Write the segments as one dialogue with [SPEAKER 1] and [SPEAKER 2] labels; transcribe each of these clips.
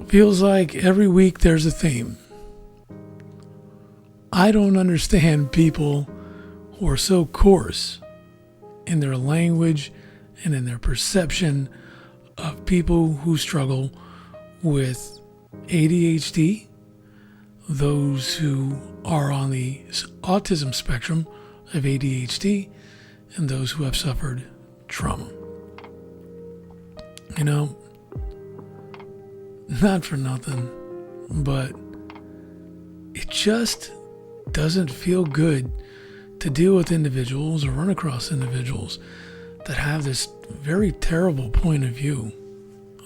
[SPEAKER 1] Feels like every week there's a theme. I don't understand people who are so coarse in their language and in their perception of people who struggle with ADHD, those who are on the autism spectrum of ADHD, and those who have suffered trauma. You know, not for nothing, but it just doesn't feel good to deal with individuals or run across individuals that have this very terrible point of view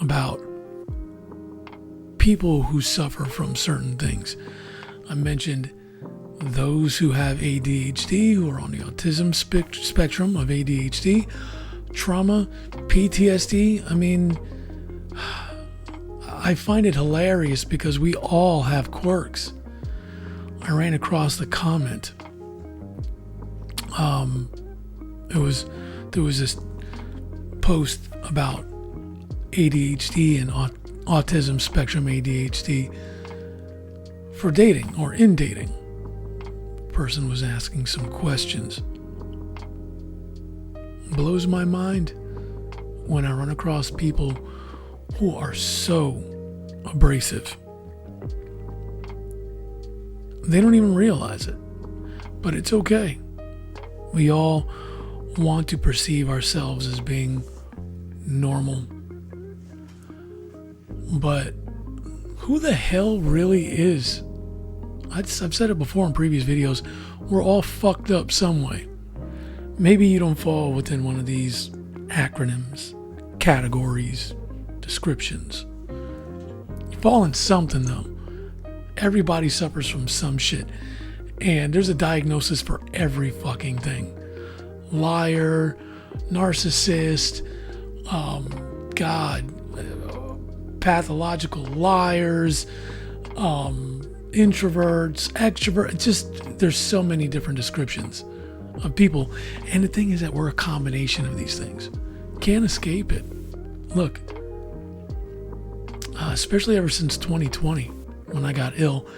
[SPEAKER 1] about people who suffer from certain things. I mentioned those who have ADHD, who are on the autism spectrum of ADHD, trauma, PTSD. I mean, I find it hilarious because we all have quirks. I ran across the comment. There was this post about ADHD and autism spectrum ADHD for dating or in dating. Person was asking some questions. Blows my mind when I run across people who are so abrasive. They don't even realize it, but it's okay. We all want to perceive ourselves as being normal. But who the hell really is? I've said it before in previous videos. We're all fucked up some way. Maybe you don't fall within one of these acronyms, categories, descriptions. You fall in something though. Everybody suffers from some shit. And there's a diagnosis for every fucking thing. Liar, narcissist, pathological liars, introverts, extroverts. Just, there's so many different descriptions of people. And the thing is that we're a combination of these things. Can't escape it. Look, especially ever since 2020, when I got ill,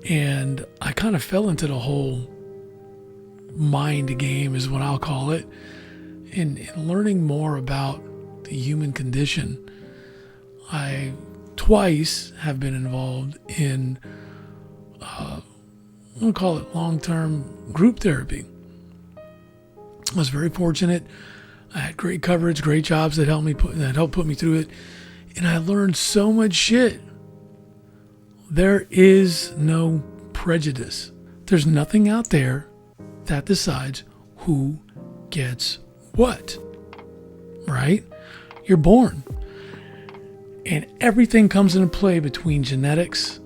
[SPEAKER 1] and I kind of fell into the whole mind game, is what I'll call it, in learning more about the human condition. I twice have been involved in, I'm going to call it long-term group therapy. I was very fortunate. I had great coverage, great jobs that helped put me through it. And I learned so much shit. There is no prejudice. There's nothing out there that decides who gets what, right? You're born. And everything comes into play between genetics,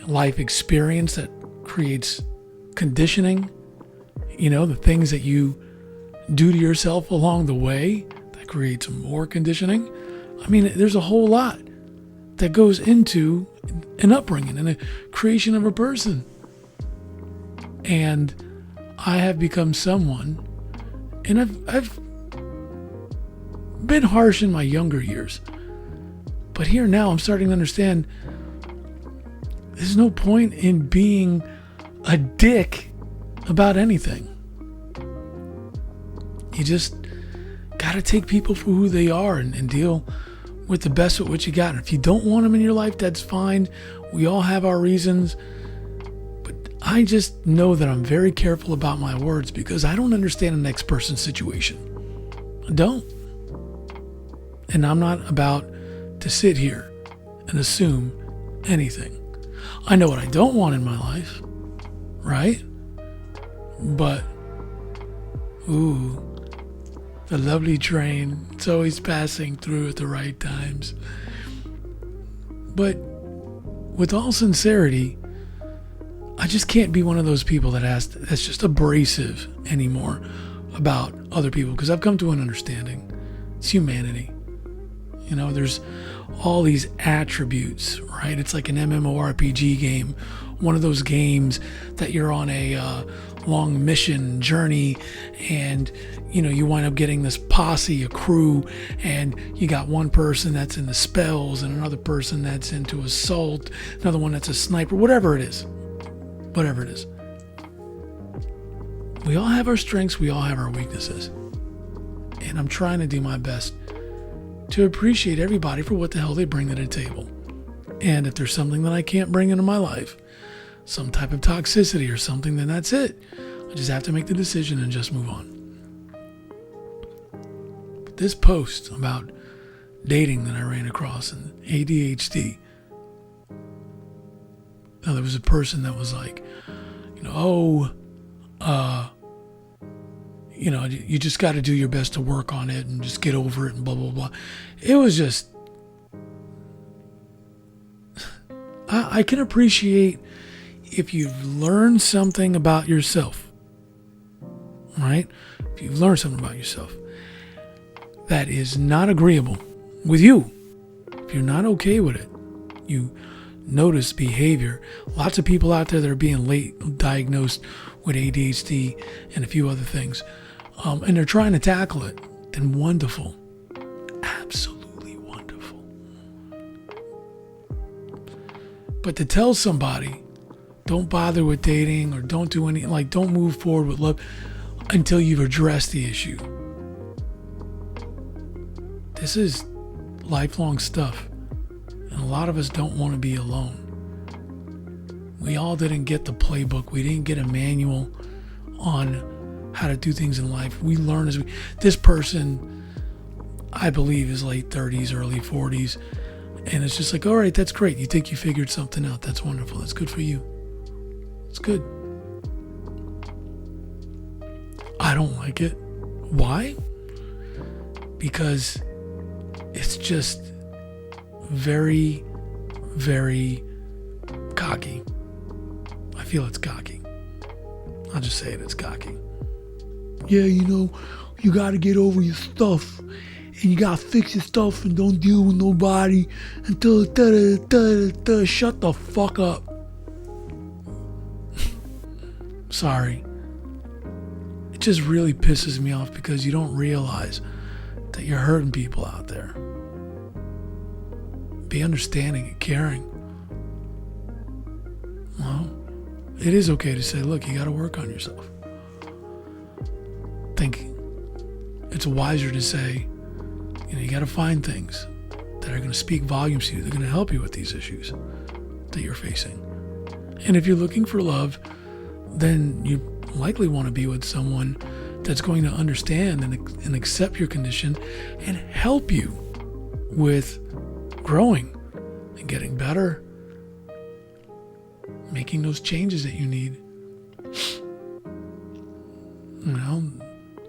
[SPEAKER 1] life experience that creates conditioning, the things that you do to yourself along the way that creates more conditioning. I mean, there's a whole lot that goes into an upbringing and a creation of a person. And I have become someone, and I've been harsh in my younger years, but here now I'm starting to understand there's no point in being a dick about anything. You just gotta take people for who they are and deal with the best with what you got. And if you don't want them in your life, that's fine. We all have our reasons. But I just know that I'm very careful about my words because I don't understand the next person's situation. I don't. And I'm not about to sit here and assume anything. I know what I don't want in my life, right? But, the lovely train, it's always passing through at the right times. But with all sincerity, I just can't be one of those people that's just abrasive anymore about other people, because I've come to an understanding. It's humanity. There's all these attributes, right? It's like an MMORPG game, one of those games that you're on a long mission journey, and you wind up getting this posse, a crew, and you got one person that's into spells and another person that's into assault, another one that's a sniper, whatever it is. We all have our strengths, we all have our weaknesses, and I'm trying to do my best to appreciate everybody for what the hell they bring to the table. And if there's something that I can't bring into my life, some type of toxicity or something, then that's it. I just have to make the decision and just move on. But this post about dating that I ran across and ADHD, now there was a person that was like, you just got to do your best to work on it and just get over it and blah, blah, blah. It was just, I can appreciate if you've learned something about yourself, right? If you've learned something about yourself that is not agreeable with you, if you're not okay with it, you notice behavior. Lots of people out there that are being late diagnosed with ADHD and a few other things, and they're trying to tackle it, then wonderful. Absolutely wonderful. But to tell somebody, don't bother with dating or don't do any, don't move forward with love until you've addressed the issue. This is lifelong stuff. And a lot of us don't want to be alone. We all didn't get the playbook. We didn't get a manual on how to do things in life. We learn as this person, I believe, is late 30s, early 40s. And it's just like, all right, that's great. You think you figured something out. That's wonderful. That's good for you. It's good. I don't like it. Why? Because it's just very, very cocky. I feel it's cocky. I'll just say it, it's cocky. Yeah, you got to get over your stuff. And you got to fix your stuff and don't deal with nobody until shut the fuck up. Sorry. It just really pisses me off because you don't realize that you're hurting people out there. Be understanding and caring. Well, it is okay to say, look, you got to work on yourself. I think it's wiser to say, you got to find things that are going to speak volumes to you. They're going to help you with these issues that you're facing. And if you're looking for love, then you likely want to be with someone that's going to understand and accept your condition and help you with growing and getting better, making those changes that you need.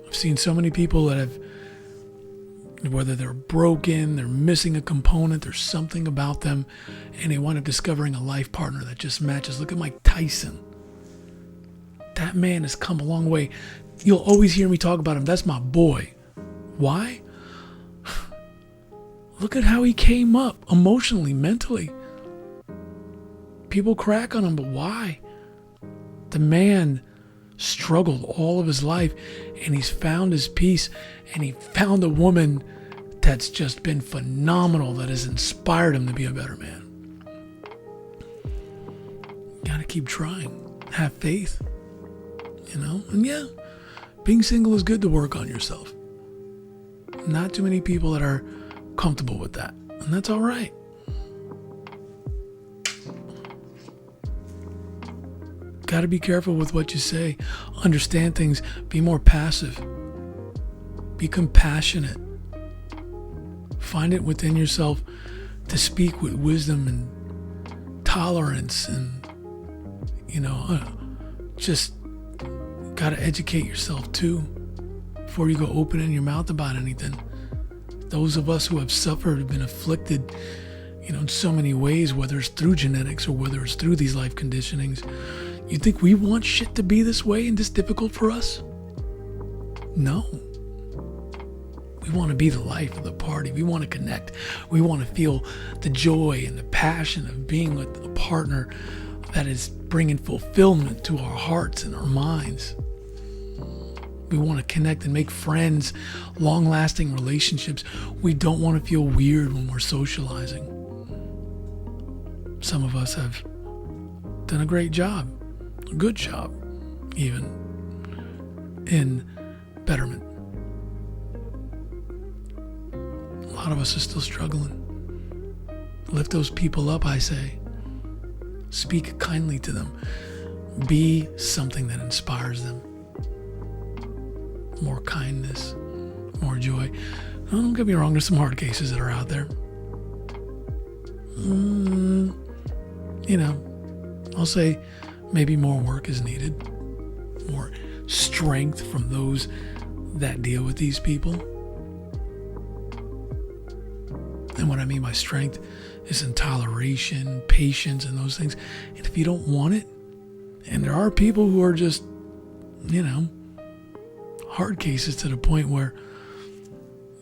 [SPEAKER 1] I've seen so many people that have, whether they're broken, they're missing a component, there's something about them, and they wind up discovering a life partner that just matches. Look at Mike Tyson. That man has come a long way. You'll always hear me talk about him. That's my boy. Why? Look at how he came up emotionally, mentally. People crack on him, but why? The man struggled all of his life, and he's found his peace, and he found a woman that's just been phenomenal, that has inspired him to be a better man. You gotta keep trying. Have faith. And yeah, being single is good to work on yourself. Not too many people that are comfortable with that, and that's all right. Got to be careful with what you say. Understand things. Be more passive. Be compassionate. Find it within yourself to speak with wisdom and tolerance, and just got to educate yourself too before you go opening your mouth about anything. Those of us who have suffered, have been afflicted, in so many ways, whether it's through genetics or whether it's through these life conditionings, you think we want shit to be this way and this difficult for us? No. We want to be the life of the party. We want to connect. We want to feel the joy and the passion of being with a partner that is bringing fulfillment to our hearts and our minds. We want to connect and make friends, long-lasting relationships. We don't want to feel weird when we're socializing. Some of us have done a great job, a good job, even, in betterment. A lot of us are still struggling. Lift those people up, I say. Speak kindly to them. Be something that inspires them. More kindness, more joy. Oh, don't get me wrong, there's some hard cases that are out there. I'll say maybe more work is needed. More strength from those that deal with these people. And what I mean by strength is in toleration, patience, and those things. And if you don't want it, and there are people who are just, hard cases to the point where,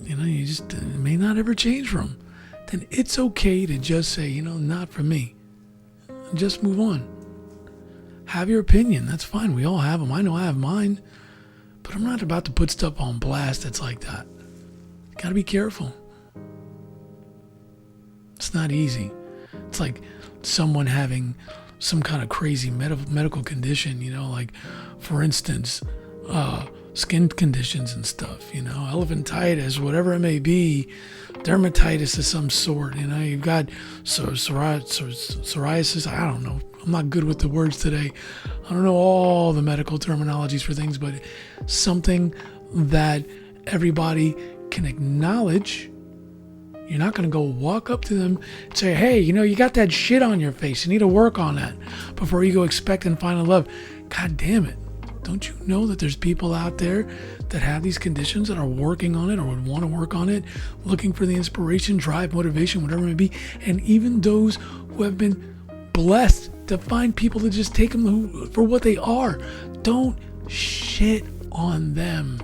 [SPEAKER 1] you just it may not ever change from, then it's okay to just say, not for me. And just move on. Have your opinion. That's fine. We all have them. I know I have mine. But I'm not about to put stuff on blast that's like that. You gotta be careful. It's not easy. It's like someone having some kind of crazy medical condition, like, for instance, skin conditions and stuff, elephantitis, whatever it may be, dermatitis of some sort, you've got psoriasis, I don't know. I'm not good with the words today. I don't know all the medical terminologies for things, but something that everybody can acknowledge. You're not going to go walk up to them and say, hey, you got that shit on your face. You need to work on that before you go expect and find love. God damn it. Don't you know that there's people out there that have these conditions that are working on it or would want to work on it, looking for the inspiration, drive, motivation, whatever it may be. And even those who have been blessed to find people to just take them for what they are. Don't shit on them.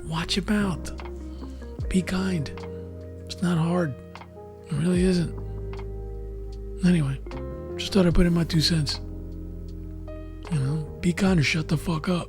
[SPEAKER 1] Watch your mouth. Be kind. It's not hard. It really isn't. Anyway, just thought I'd put in my 2 cents. Be kind or shut the fuck up.